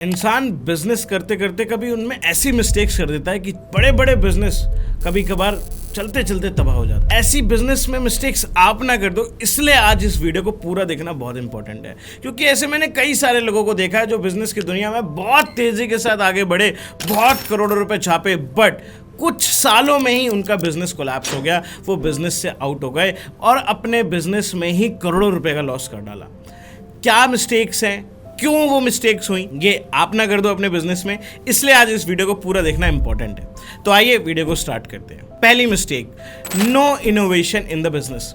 इंसान बिजनेस करते करते कभी उनमें ऐसी मिस्टेक्स कर देता है कि बड़े बड़े बिजनेस कभी कभार चलते चलते तबाह हो जाता है। ऐसी बिजनेस में मिस्टेक्स आप ना कर दो, इसलिए आज इस वीडियो को पूरा देखना बहुत इंपॉर्टेंट है। क्योंकि ऐसे मैंने कई सारे लोगों को देखा है जो बिजनेस की दुनिया में बहुत तेजी के साथ आगे बढ़े, बहुत करोड़ों रुपए छापे, बट कुछ सालों में ही उनका बिजनेस कोलैप्स हो गया, वो बिजनेस से आउट हो गए और अपने बिजनेस में ही करोड़ों रुपए का लॉस कर डाला। क्या मिस्टेक्स हैं, क्यों वो मिस्टेक्स हुई, ये आप ना कर दो अपने बिजनेस में, इसलिए आज इस वीडियो को पूरा देखना इंपॉर्टेंट है। तो आइए वीडियो को स्टार्ट करते हैं। पहली mistake, no innovation in the business.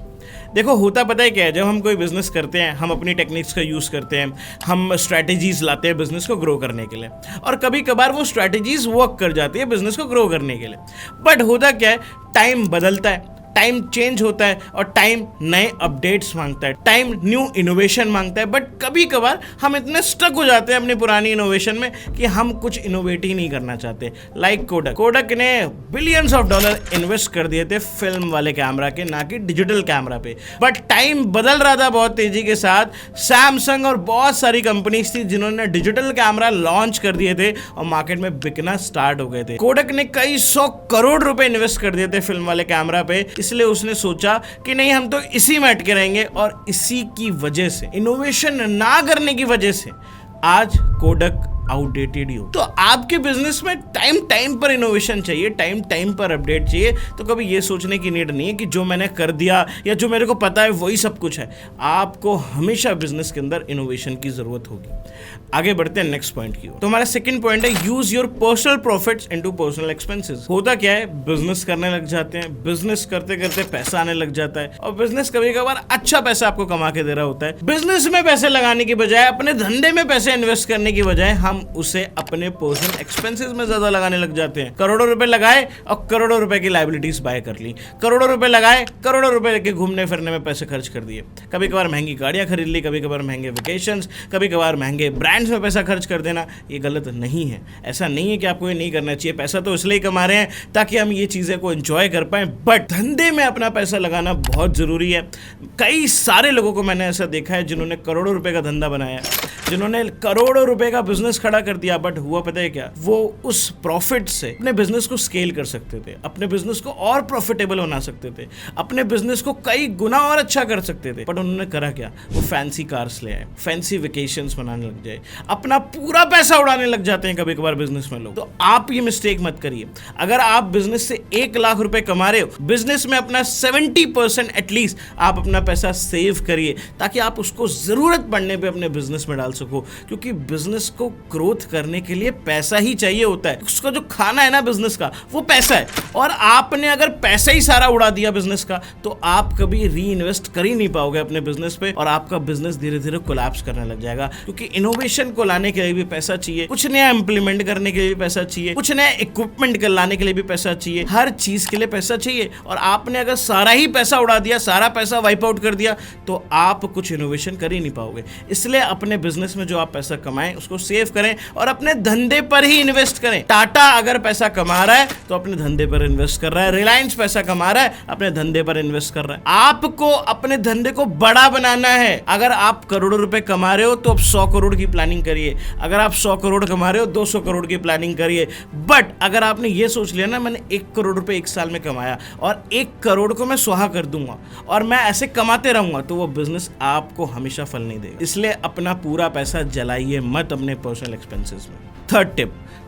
देखो होता पता है क्या है, जब हम कोई बिजनेस करते हैं हम अपनी टेक्निक्स का यूज़ करते हैं, हम स्ट्रैटेजीज लाते हैं बिजनेस को ग्रो करने के लिए, और कभी कभार वो स्ट्रैटेजीज वर्क कर जाती है बिजनेस को ग्रो करने के लिए। बट होता क्या है, टाइम बदलता है, टाइम चेंज होता है और टाइम नए अपडेट्स मांगता है, टाइम न्यू इनोवेशन मांगता है। बट कभी कभार हम इतने स्टक हो जाते हैं अपनी पुरानी इनोवेशन में कि हम कुछ इनोवेट ही नहीं करना चाहते। लाइक कोडक ने बिलियंस ऑफ डॉलर इन्वेस्ट कर दिए थे फिल्म वाले कैमरा के, ना कि डिजिटल कैमरा पे। बट टाइम बदल रहा था बहुत तेजी के साथ। सैमसंग और बहुत सारी कंपनीज थी जिन्होंने डिजिटल कैमरा लॉन्च कर दिए थे और मार्केट में बिकना स्टार्ट हो गए थे। कोडक ने कई 100 करोड़ रुपए इन्वेस्ट कर दिए थे फिल्म वाले कैमरा पे, इसलिए उसने सोचा कि नहीं हम तो इसी में अटके रहेंगे, और इसी की वजह से, इनोवेशन ना करने की वजह से आज कोडक आउटडेटेड ही हो। तो आपके बिजनेस में टाइम पर इनोवेशन चाहिए, टाइम पर अपडेट चाहिए। तो कभी ये सोचने की नीड नहीं है कि जो मैंने कर दिया या जो मेरे को पता है वही सब कुछ है। आपको हमेशा बिजनेस के अंदर इनोवेशन की जरूरत होगी। आगे बढ़ते हैं नेक्स्ट पॉइंट की ओर। तो हमारा सेकंड पॉइंट है, use your personal profits into personal expenses. होता क्या है, बिजनेस करने लग जाते हैं, बिजनेस करते करते पैसा आने लग जाता है, और बिजनेस कभी कभार अच्छा पैसा आपको कमा के दे रहा होता है। बिजनेस में पैसे लगाने की बजाय, अपने धंधे में पैसे इन्वेस्ट करने की बजाय हम उसे अपने पर्सनल एक्सपेंसेस में ज्यादा लगाने लग जाते हैं। करोड़ों रुपए लगाए और करोड़ों रुपए की लायबिलिटीज बाय कर ली, करोड़ों रुपए लगाए, करोड़ों रुपए के घूमने फिरने में पैसे खर्च कर दिए, कभी कभार महंगी गाड़ियां खरीद ली, कभी कभार महंगे वेकेशंस, कभी कभार महंगे ब्रांड्स में पैसा खर्च कर देना। ये गलत नहीं है, ऐसा नहीं है कि आपको ये नहीं करना चाहिए। पैसा तो इसलिए कमा रहे हैं ताकि हम ये चीजें को एंजॉय कर पाए, बट धंधे में अपना पैसा लगाना बहुत जरूरी है। कई सारे लोगों को मैंने ऐसा देखा है जिन्होंने करोड़ों रुपए का धंधा बनाया, जिन्होंने करोड़ों रुपए का बिजनेस खड़ा कर दिया, बट हुआ पता है क्या, वो उस प्रॉफिट से अपने बिजनेस को स्केल कर सकते थे, अपने बिजनेस को और प्रॉफिटेबल बना सकते थे, अपने बिजनेस को कई गुना और अच्छा कर सकते थे। बट उन्होंने करा क्या, वो फैंसी कार्स ले आए, फैंसी वेकेशंस मनाने लग जाए, अपना पूरा पैसा उड़ाने लग जाते हैं कभी कभार बिजनेस में लोग। तो आप ये मिस्टेक मत करिए। अगर आप बिजनेस से 1 लाख रुपए कमा रहे हो, बिजनेस में अपना 70% एटलीस्ट आप अपना पैसा सेव करिए, ताकि आप उसको जरूरत पड़ने पे अपने बिजनेस में डाल सको। क्योंकि बिजनेस को ग्रोथ करने के लिए पैसा ही चाहिए होता है। उसका जो खाना है ना बिजनेस का, वो पैसा है, और आपने अगर पैसा ही सारा उड़ा दिया बिजनेस का, तो आप कभी री इन्वेस्ट कर ही नहीं पाओगे अपने बिजनेस पे, और आपका बिजनेस धीरे धीरे कोलैप्स करने लग जाएगा। क्योंकि इनोवेशन को लाने के लिए भी पैसा चाहिए, कुछ नया इंप्लीमेंट करने के लिए भी पैसा चाहिए, कुछ नया इक्विपमेंट लाने के लिए भी पैसा चाहिए, हर चीज के लिए पैसा चाहिए। और आपने अगर सारा ही पैसा उड़ा दिया, सारा पैसा वाइप आउट कर दिया, तो आप कुछ इनोवेशन कर ही नहीं पाओगे। इसलिए अपने बिजनेस में जो आप पैसा कमाएं उसको सेव करें और अपने धंधे पर ही इन्वेस्ट करें। टाटा अगर पैसा कमा रहा है तो अपने धंधे पर इन्वेस्ट कर रहा है, रिलायंस पैसा कमा रहा है अपने धंधे पर इन्वेस्ट कर रहा है। आपको अपने धंधे को बड़ा बनाना है। अगर आप करोड़ों रुपए कमा रहे हो तो अब 100 करोड़ की प्लानिंग करिए। अगर आप 100 करोड़ कमा रहे हो 200 करोड़ की प्लानिंग करिए। बट अगर आपने ये सोच लिया ना, मैंने 1 करोड़ रुपए 1 साल में कमाया और 1 करोड़ को मैं स्वाहा कर दूंगा और मैं ऐसे कमाते रहूंगा, तो वो बिजनेस आपको हमेशा फल नहीं देगा। इसलिए अपना पूरा पैसा जलाइए मत अपने पर्सनल एक्सपेंसेस में।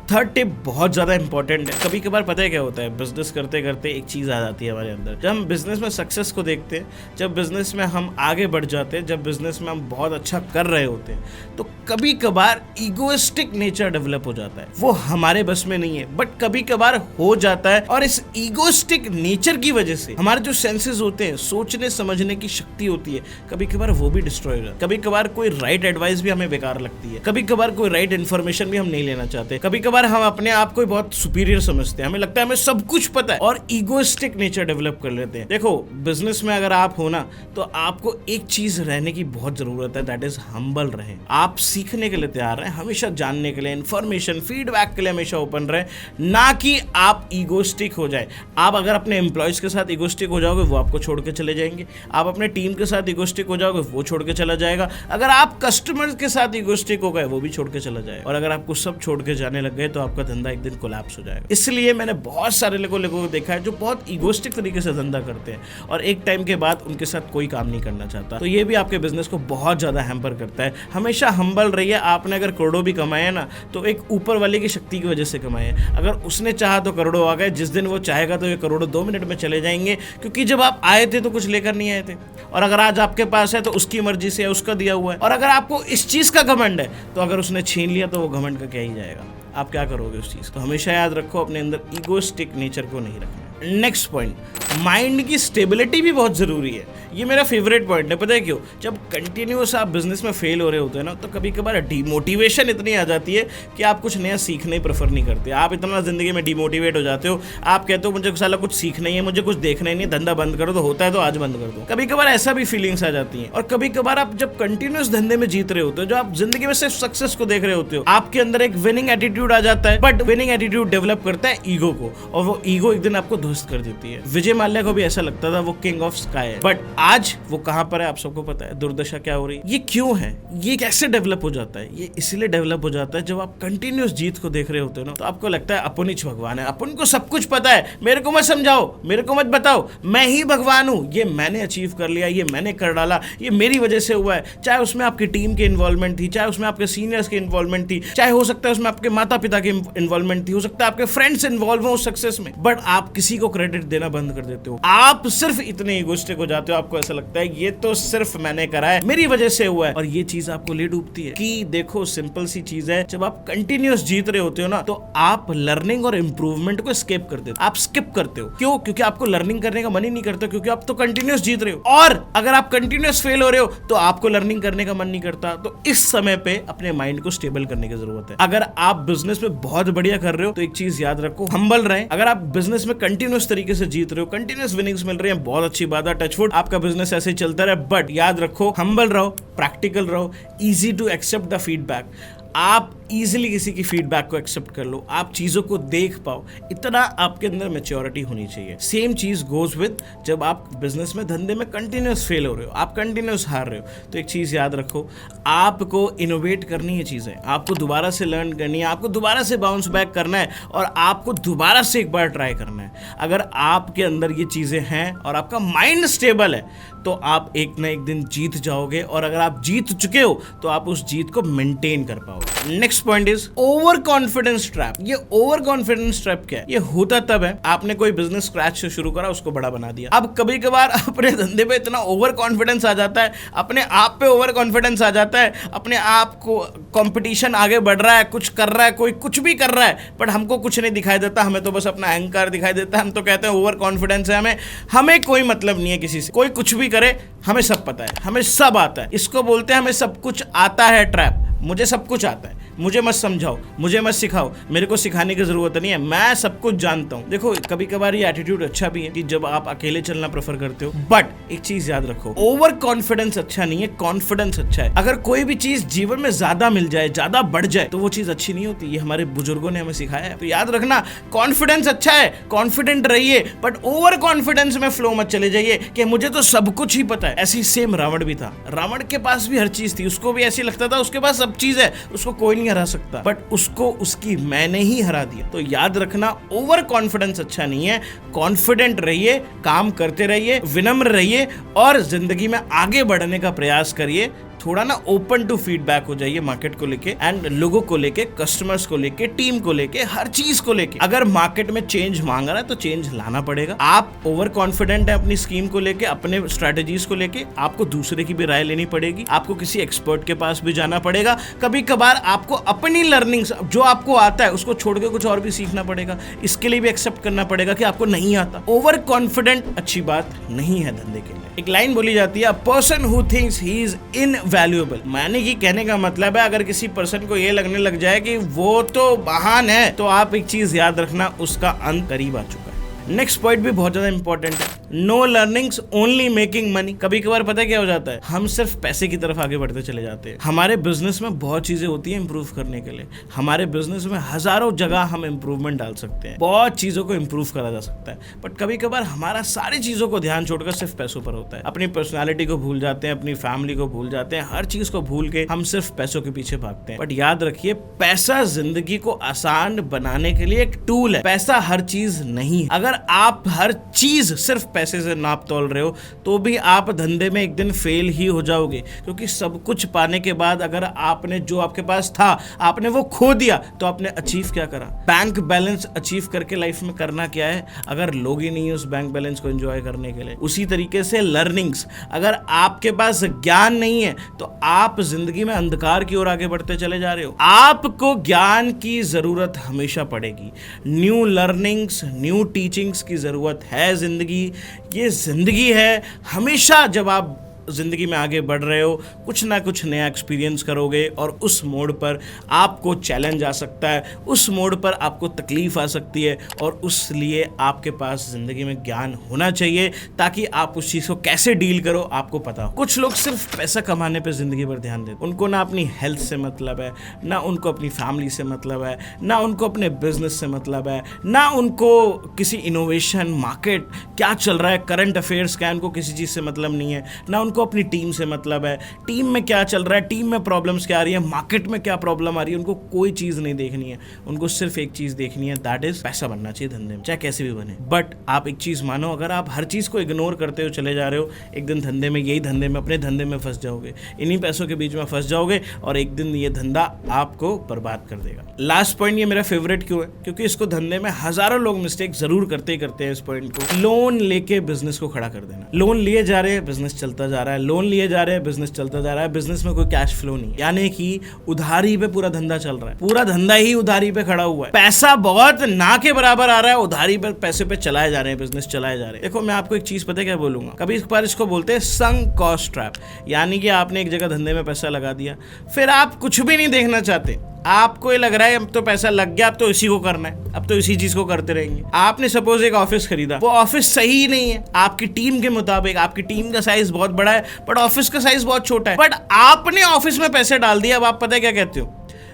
थर्ड टिप बहुत ज़्यादा इंपॉर्टेंट है। कभी कभार पता है क्या होता है, बिजनेस करते करते एक चीज़ आ जाती है हमारे अंदर। जब हम बिजनेस में सक्सेस को देखते हैं, जब बिजनेस में हम आगे बढ़ जाते हैं, जब बिजनेस में हम बहुत अच्छा कर रहे होते हैं, तो कभी कभार ईगोइस्टिक नेचर डेवलप हो जाता है। वो हमारे बस में नहीं है, बट कभी कभार हो जाता है, और इस ईगोइस्टिक नेचर की वजह से हमारे जो सेंसेस होते हैं, सोचने समझने की शक्ति होती है, कभी कभार वो भी डिस्ट्रॉय हो जाता है। कभी कभार कोई राइट एडवाइस भी हमें बेकार लगती है, कभी कभार कोई राइट इन्फॉर्मेशन भी हम नहीं लेना चाहते, कभी कभार हम अपने आप को बहुत सुपीरियर समझते हैं, हमें लगता है हमें सब कुछ पता है, और ईगोइस्टिक नेचर डेवलप कर लेते हैं। देखो बिजनेस में अगर आप हो ना, तो आपको एक चीज रहने की बहुत जरूरत है, दैट इज हम्बल रहे। आप सीखने के लिए तैयार रहें, हमेशा जानने के लिए, इन्फॉर्मेशन फीडबैक के लिए हमेशा ओपन रहे, ना कि आप ईगोइस्टिक हो जाए। आप अगर अपने एम्प्लॉयज के साथ ईगोइस्टिक हो जाओगे, वो आपको छोड़ के चले जाएंगे। आप अपने टीम के साथ ईगोइस्टिक हो जाओगे, वो छोड़ के चला जाएगा। अगर आप कस्टमर के जिसके साथ इगोस्टिक हो गए वो भी छोड़ के चला जाए, और अगर आपको सब छोड़ के जाने लग गए तो आपका धंधा एक दिन कोलैप्स हो जाएगा। इसलिए मैंने बहुत सारे लोगों को देखा है जो बहुत इगोस्टिक तरीके से धंधा करते हैं और एक टाइम के बाद उनके साथ कोई काम नहीं करना चाहता। तो ये भी आपके बिजनेस को बहुत ज्यादा हैम्पर करता है। हमेशा हम्बल रहिए। आपने अगर करोड़ों भी कमाए हैं ना तो एक ऊपर वाले की शक्ति की वजह से कमाए। अगर उसने चाहा तो करोड़ों आ गए, जिस दिन वो चाहेगा तो ये करोड़ों 2 मिनट में चले जाएंगे, क्योंकि जब आप आए थे तो कुछ लेकर नहीं आए थे, और अगर आज आपके पास है तो उसकी मर्जी से है, उसका दिया हुआ है। और अगर आपको इस चीज का घमंड है तो अगर उसने छीन लिया तो वो घमंड का क्या ही जाएगा, आप क्या करोगे उस चीज। तो हमेशा याद रखो अपने अंदर ईगोस्टिक नेचर को नहीं रखना। नेक्स्ट पॉइंट, माइंड की स्टेबिलिटी भी बहुत जरूरी है। ये मेरा फेवरेट पॉइंट है, पता है क्यों? जब कंटिन्यूस आप बिजनेस में फेल हो रहे होते हैं ना तो कभी कभार डिमोटिवेशन इतनी आ जाती है कि आप कुछ नया सीखने ही प्रेफर नहीं करते। आप इतना जिंदगी में डिमोटिवेट हो जाते हो, आप कहते हो मुझे साला कुछ सीखना ही है, मुझे कुछ देखना ही नहीं, धंधा बंद करो, तो होता है तो आज बंद कर दो। कभी कभार ऐसा भी फीलिंग्स आ जाती हैं। और कभी कभार आप जब कंटिन्यूस धंधे में जीत रहे होते हो, जो आप जिंदगी में सिर्फ सक्सेस को देख रहे होते हो, आपके अंदर एक विनिंग एटीट्यूड आ जाता है। बट विनिंग एटीट्यूड डेवलप करता है ईगो को, और वो ईगो एक दिन आपको ध्वस्त कर देती है। विजय माल्या को भी ऐसा लगता था वो किंग ऑफ स्काई है, बट आज वो कहां पर है आप सबको पता है। दुर्दशा क्या हो रही है, ये क्यों है, ये कैसे डेवलप हो जाता है? ये इसलिए डेवलप हो जाता है जब आप कंटिन्यूस जीत को देख रहे होते हो ना तो आपको लगता है अपन ही भगवान है, अपन को सब कुछ पता है, मेरे को मत समझाओ, मेरे को मत बताओ, मैं ही भगवान हूं, ये मैंने अचीव कर लिया, ये मैंने कर डाला, ये मेरी वजह से हुआ है। चाहे उसमें आपकी टीम की इन्वॉल्वमेंट थी, चाहे उसमें आपके सीनियर्स की इन्वॉल्वमेंट थी, चाहे हो सकता है उसमें आपके माता पिता की इन्वॉल्वमेंट थी, हो सकता है आपके फ्रेंड्स इन्वॉल्व हो उस सक्सेस में, बट आप किसी को क्रेडिट देना बंद कर देते हो। आप सिर्फ इतने इगोइस्टिक हो जाते हो, आपको ऐसा लगता है ये तो सिर्फ मैंने करा है, मेरी वजह से हुआ है, और ये चीज आपको ले डूबती है। कि देखो सिंपल सी चीज है, जब आप कंटिन्यूस जीत रहे होते हो ना तो आप लर्निंग और इंप्रूवमेंट को स्किप कर देते हो, आप स्किप करते हो। क्यों? क्योंकि आपको लर्निंग करने का मन ही नहीं करता, क्योंकि आप तो कंटिन्यूस जीत रहे हो। और अगर आप कंटिन्यूस फेल हो रहे हो तो आपको लर्निंग करने का मन नहीं करता। तो इस समय पे अपने माइंड को स्टेबल करने की जरूरत है। अगर आप बिजनेस में बहुत बढ़िया कर रहे हो तो एक चीज याद रखो, हम्बल रहे। अगर आप बिजनेस में कंटिन्यूस तरीके से जीत रहे हो, कंटिन्यूस विनिंग्स मिल रही है, बहुत अच्छी बात है, टचवुड आपका बिजनेस ऐसे ही चलता रहे। बट याद रखो, हम्बल रहो, प्रैक्टिकल रहो, easy to accept the feedback. आप इजीली किसी की फीडबैक को एक्सेप्ट कर लो, आप चीजों को देख पाओ, इतना आपके अंदर मैच्योरिटी होनी चाहिए। सेम चीज गोज विद जब आप बिजनेस में धंधे में कंटिन्यूस फेल हो रहे हो, आप कंटिन्यूस हार रहे हो, तो एक चीज याद रखो, आपको इनोवेट करनी है चीजें, आपको दोबारा से लर्न करनी है, आपको दोबारा से बाउंस बैक करना है, और आपको दोबारा से एक बार ट्राई करना है। अगर आपके अंदर ये चीजें हैं और आपका माइंड स्टेबल है तो आप एक ना एक दिन जीत जाओगे, और अगर आप जीत चुके हो तो आप उस जीत को मेंटेन कर पाओगे। Next point is over confidence trap. ये ओवर कॉन्फिडेंस ट्रैप क्या है? ये होता तब है आपने कोई बिजनेस स्क्रैच से शुरू करा, उसको बड़ा बना दिया। अब कभी कभार अपने धंधे पे इतना ओवर कॉन्फिडेंस आ जाता है, अपने आप पे ओवर कॉन्फिडेंस आ जाता है, अपने आप को कंपटीशन आगे बढ़ रहा है, कुछ कर रहा है, कोई कुछ भी कर रहा है, बट हमको कुछ नहीं दिखाई देता, हमें तो बस अपना अहंकार दिखाई देता है। हम तो कहते हैं ओवर कॉन्फिडेंस है, हमें कोई मतलब नहीं है किसी से, कोई कुछ भी करे, हमें सब पता है, हमें सब आता है। इसको बोलते हैं हमें सब कुछ आता है ट्रैप। मुझे सब कुछ आता है, मुझे मत समझाओ, मुझे मत सिखाओ, मेरे को सिखाने की जरूरत नहीं है, मैं सब कुछ जानता हूँ। देखो कभी कभार ये एटीट्यूड अच्छा भी है कि जब आप अकेले चलना प्रेफर करते हो, बट एक चीज याद रखो, ओवर कॉन्फिडेंस अच्छा नहीं है, कॉन्फिडेंस अच्छा है। अगर कोई भी चीज जीवन में ज्यादा मिल जाए, ज्यादा बढ़ जाए, तो वो चीज अच्छी नहीं होती। ये हमारे बुजुर्गों ने हमें सिखाया है। तो याद रखना, कॉन्फिडेंस अच्छा है, कॉन्फिडेंट रहिए, बट ओवर कॉन्फिडेंस में फ्लो मत चले जाइए कि मुझे तो सब कुछ ही पता है। ऐसी सेम रावण भी था, रावण के पास भी हर चीज थी, उसको भी ऐसे लगता था उसके पास सब चीज है, उसको कोई नहीं हरा सकता, बट उसको उसकी मैंने ही हरा दिया। तो याद रखना, ओवर कॉन्फिडेंस अच्छा नहीं है, कॉन्फिडेंट रहिए, काम करते रहिए, विनम्र रहिए, और जिंदगी में आगे बढ़ने का प्रयास करिए। थोड़ा ना ओपन टू फीडबैक हो जाइए मार्केट को लेके, एंड लोगों को लेके, कस्टमर्स को लेके, टीम को लेके, हर चीज को लेके। अगर मार्केट में चेंज मांग रहा है तो चेंज लाना पड़ेगा। आप ओवर कॉन्फिडेंट है अपनी स्कीम को लेके, अपने स्ट्रेटेजीज को लेके, आपको दूसरे की भी राय लेनी पड़ेगी, आपको किसी एक्सपर्ट के पास भी जाना पड़ेगा। कभी कभार आपको अपनी लर्निंग जो आपको आता है उसको छोड़ के कुछ और भी सीखना पड़ेगा, इसके लिए भी एक्सेप्ट करना पड़ेगा कि आपको नहीं आता। ओवर कॉन्फिडेंट अच्छी बात नहीं है धंधे के लिए। एक लाइन बोली जाती है, a person who thinks he is invaluable. माने कि कहने का मतलब है, अगर किसी पर्सन को ये लगने लग जाए कि वो तो महान है, तो आप एक चीज याद रखना, उसका अंत करीब आ चुका है। नेक्स्ट पॉइंट भी बहुत ज्यादा इंपॉर्टेंट है, no learnings only making money. कभी कभार पता है क्या हो जाता है, हम सिर्फ पैसे की तरफ आगे बढ़ते चले जाते हैं। हमारे बिजनेस में बहुत चीजें होती हैं इंप्रूव करने के लिए, हमारे बिजनेस में हजारों जगह हम इंप्रूवमेंट डाल सकते हैं, बहुत चीजों को इंप्रूव करा जा सकता है। बट कभी कभार हमारा सारी चीजों को ध्यान छोड़कर सिर्फ पैसों पर होता है, अपनी पर्सनैलिटी को भूल जाते हैं, अपनी फैमिली को भूल जाते हैं, हर चीज को भूल के हम सिर्फ पैसों के पीछे भागते हैं। बट याद रखिए, पैसा जिंदगी को आसान बनाने के लिए एक टूल है, पैसा हर चीज नहीं है। अगर आप हर चीज सिर्फ पैसे से नाप तोल रहे हो तो भी आप धंधे में एक दिन फेल ही हो जाओगे, क्योंकि सब कुछ पाने के बाद अगर आपने जो आपके पास था आपने वो खो दिया तो आपने अचीव क्या करा? बैंक बैलेंस अचीव करके लाइफ में करना क्या है, अगर लोग ही नहीं है उस बैंक बैलेंस को एंजॉय करने के लिए। उसी तरीके से लर्निंग्स, अगर आपके पास ज्ञान नहीं है तो आप जिंदगी में अंधकार की ओर आगे बढ़ते चले जा रहे हो। आपको ज्ञान की जरूरत हमेशा पड़ेगी, न्यू लर्निंग्स, न्यू टीचिंग्स की जरूरत है। जिंदगी, ये जिंदगी है, हमेशा जब आप जिंदगी में आगे बढ़ रहे हो कुछ ना कुछ नया एक्सपीरियंस करोगे और उस मोड़ पर आपको चैलेंज आ सकता है, उस मोड़ पर आपको तकलीफ आ सकती है, और उस लिए आपके पास जिंदगी में ज्ञान होना चाहिए ताकि आप उस चीज़ को कैसे डील करो आपको पता हो। कुछ लोग सिर्फ पैसा कमाने पर जिंदगी भर ध्यान देते, उनको ना अपनी हेल्थ से मतलब है, ना उनको अपनी फैमिली से मतलब है, ना उनको अपने बिजनेस से मतलब है, ना उनको किसी इनोवेशन, मार्केट क्या चल रहा है, करंट अफेयर्स क्या, उनको किसी चीज़ से मतलब नहीं है, ना उनको अपनी टीम से मतलब है, टीम में क्या चल रहा है, टीम में प्रॉब्लम्स क्या आ रही है, मार्केट में क्या प्रॉब्लम आ रही है, उनको कोई चीज नहीं देखनी है। उनको सिर्फ एक चीज देखनी है, दैट इज पैसा बनना चाहिए धंधे में, चाहे कैसे भी बने। बट आप एक चीज मानो, अगर आप हर चीज को इग्नोर करते हुए चले जा रहे हो, एक दिन धंधे में, यही धंधे में, अपने धंधे में फंस जाओगे, इन्हीं पैसों के बीच में फंस जाओगे और एक दिन ये धंधा आपको बर्बाद कर देगा। लास्ट पॉइंट ये मेरा फेवरेट क्यों है, क्योंकि इसको धंधे में हजारों लोग मिस्टेक जरूर करते ही करते हैं। इस पॉइंट को, लोन लेके बिजनेस को खड़ा कर देना। लोन लिए जा रहे हैं, बिजनेस चलता जा रहा है, लोन लिए जा रहे हैं, बिजनेस चलता जा रहा है, बिजनेस में कोई कैश फ्लो नहीं, यानी कि उधारी पे पूरा धंधा चल रहा है, पूरा धंधा ही उधारी पे खड़ा हुआ है, पैसा बहुत ना के बराबर आ रहा है, उधारी पे पैसे पे चलाए जा रहे हैं, बिजनेस चलाए जा रहे हैं। देखो मैं आपको एक चीज पता है क्या बोलूंगा, कभी इस बार इसको बोलते हैं संक कॉस्ट ट्रैप, यानी कि आपने एक जगह धंधे में पैसा लगा दिया, फिर आप कुछ भी नहीं देखना चाहते, आपको ये लग रहा है अब तो पैसा लग गया, अब तो इसी को करना है, अब तो इसी चीज को करते रहेंगे। आपने सपोज एक ऑफिस खरीदा, वो ऑफिस सही नहीं है आपकी टीम के मुताबिक, आपकी टीम का साइज बहुत बड़ा है बट ऑफिस का साइज बहुत छोटा है, बट आपने ऑफिस में पैसे डाल दिया। अब आप पता है क्या कहते हो,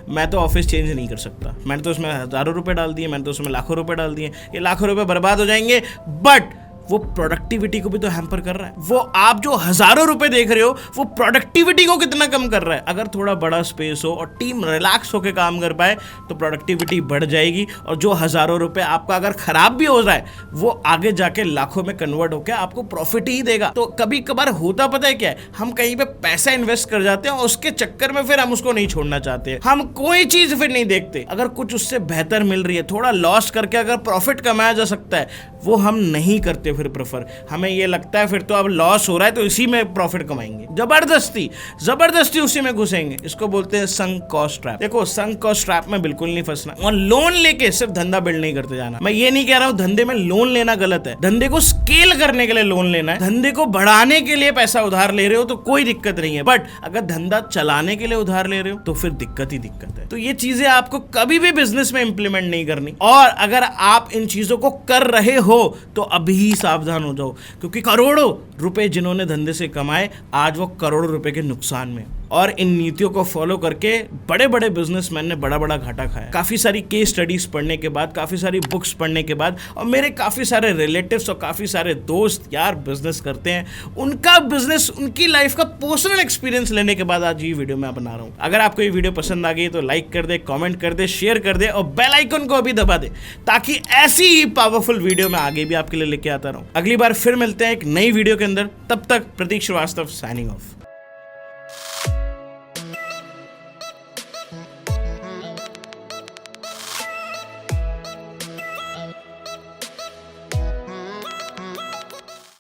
मैं तो ऑफिस चेंज नहीं कर सकता, मैंने तो उसमें हजारों रुपए डाल दिए, मैंने तो उसमें लाखों रुपए डाल दिए, ये लाखों रुपए बर्बाद हो जाएंगे। बट वो प्रोडक्टिविटी को भी तो हैम्पर कर रहा है। वो आप जो हजारों रुपए देख रहे हो वो प्रोडक्टिविटी को कितना कम कर रहा है। अगर थोड़ा बड़ा स्पेस हो और टीम रिलैक्स होकर काम कर पाए तो प्रोडक्टिविटी बढ़ जाएगी, और जो हजारों रुपए आपका अगर खराब भी हो रहा है वो आगे जाके लाखों में कन्वर्ट होकर आपको प्रॉफिट ही देगा। तो कभी कभार होता पता है क्या है, हम कहीं पे पैसा इन्वेस्ट कर जाते हैं और उसके चक्कर में फिर हम उसको नहीं छोड़ना चाहते, हम कोई चीज फिर नहीं देखते। अगर कुछ उससे बेहतर मिल रही है, थोड़ा लॉस करके अगर प्रॉफिट कमाया जा सकता है, वो हम नहीं करते फिर प्रेफर। हमें ये लगता है फिर तो अब लॉस हो रहा है तो इसी में प्रॉफिट कमाएंगे, जबरदस्ती उसी में घुसेंगे। इसको बोलते हैं संक कॉस्ट ट्रैप। देखो संक कॉस्ट ट्रैप में बिल्कुल नहीं फंसना, और लोन लेके सिर्फ धंधा बिल्ड नहीं करते जाना। मैं ये नहीं कह रहा हूं धंधे में लोन लेना गलत है, धंधे को स्केल करने के लिए लोन लेना है, धंधे को बढ़ाने के लिए पैसा उधार ले रहे हो तो कोई दिक्कत नहीं है, बट अगर धंधा चलाने के लिए उधार ले रहे हो तो फिर दिक्कत ही दिक्कत है। तो ये चीजें आपको कभी भी बिजनेस में इंप्लीमेंट नहीं करनी, और अगर आप इन चीजों को कर रहे हो तो अभी सावधान हो जाओ, क्योंकि करोड़ों रुपए जिन्होंने धंधे से कमाए आज वो करोड़ों रुपए के नुकसान में। और इन नीतियों को फॉलो करके बड़े बड़े बिजनेसमैन ने बड़ा बड़ा घाटा खाया। काफी सारी केस स्टडीज पढ़ने के बाद, काफी सारी बुक्स पढ़ने के बाद, और मेरे काफी सारे रिलेटिव्स और काफी सारे दोस्त यार बिजनेस करते हैं, उनका बिजनेस, उनकी लाइफ का पर्सनल एक्सपीरियंस लेने के बाद आज ये वीडियो मैं बना रहा हूं। अगर आपको ये वीडियो पसंद आ गई तो लाइक कर दे, कमेंट कर दे, शेयर कर दे और बेल आइकन को अभी दबा दे, ताकि ऐसी ही पावरफुल वीडियो मैं आगे भी आपके लिए लेके आता रहूं। अगली बार फिर मिलते हैं एक नई वीडियो के अंदर, तब तक प्रतीक श्रीवास्तव साइनिंग ऑफ।